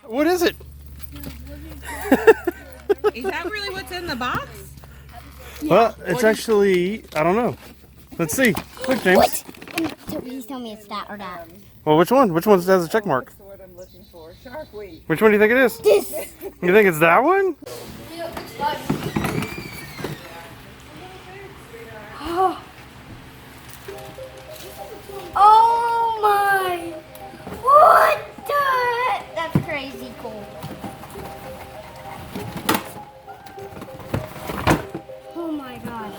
What is it? Is that really what's in the box? Yeah. Well, it's actually, I don't know. Let's see. Look, James. What? Please tell me it's that or that. Well, which one? Which one has a check mark? That's what I'm looking for. Sharkweed. Which one do you think it is? This. You think it's that one? Oh my! What the? That's crazy cool. Oh my gosh.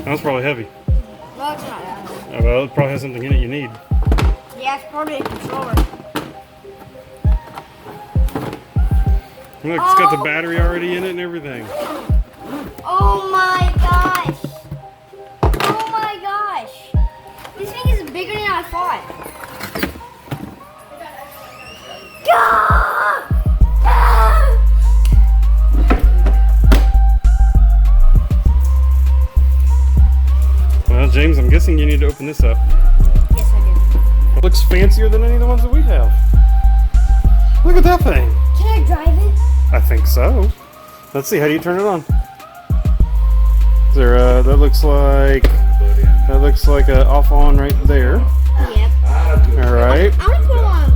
That's probably heavy. No, it's not that. Oh, well, it probably has something in it you need. Yeah, it's probably a controller. Look, it's got the battery already in it and everything. Oh my gosh! Oh my gosh! This thing is bigger than I thought. Ah! Ah! Well, James, I'm guessing you need to open this up. Yes, I It looks fancier than any of the ones that we have. Look at that thing. do. Can I drive it? I think so. Let's see. How do you turn it on? Is there? That looks like a off on right there. Yep. All right. I'm gonna put it on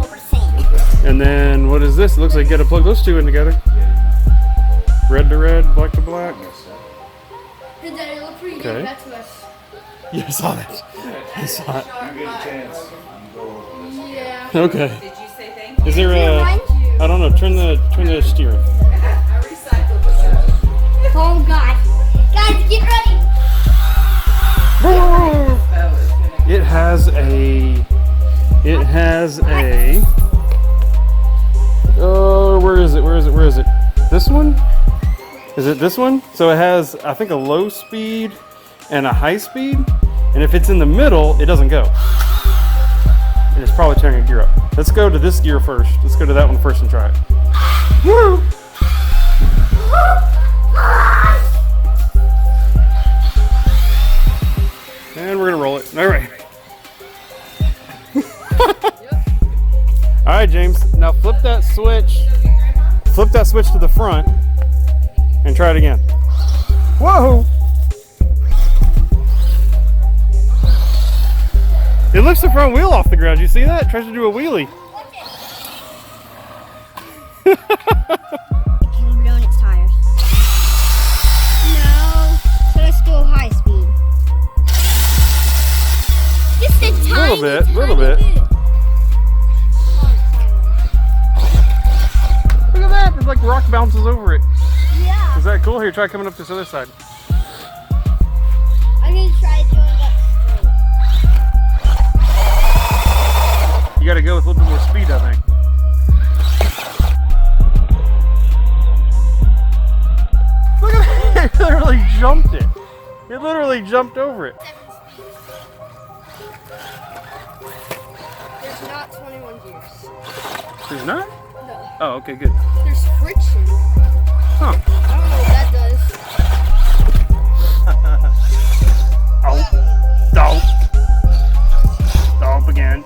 4%. And then what is this? It looks like you got to plug those two in together. Red to red, black to black. Did that look pretty Okay. good? That's us. Yeah, I saw that. I saw it. You get a chance. Yeah. Okay. Did you say thank you? Is there a? I don't know. Turn the steering. I recycled the Oh god. Guys, get ready. It has a. Oh, where is it? This one? Is it this one? So it has, I think, a low speed and a high speed. And if it's in the middle, it doesn't go. And it's probably turning a gear up. Let's go to this gear first. Let's go to that one first and try it. Woo! And we're gonna roll it. All right. All right, James. Now flip that switch. Flip that switch to the front and try it again. Whoa! It lifts the front wheel off the ground. You see that? It tries to do a wheelie. It can blow on its tires. No. So let's go high speed. Just a tiny, Little bit. Look at that. There's like rock bounces over it. Yeah. Is that cool? Here, try coming up this other side. I'm gonna try doing that You gotta go with a little bit more speed, I think. Look at that! It literally jumped it. It literally jumped over it. There's not 21 gears. There's not? No. Oh, okay, good. There's friction. Huh. I don't know what that does. Stomp again.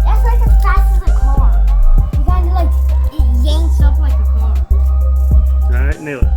That's like as fast as a car. You gotta like, it yanks up like a car. All right, nail it.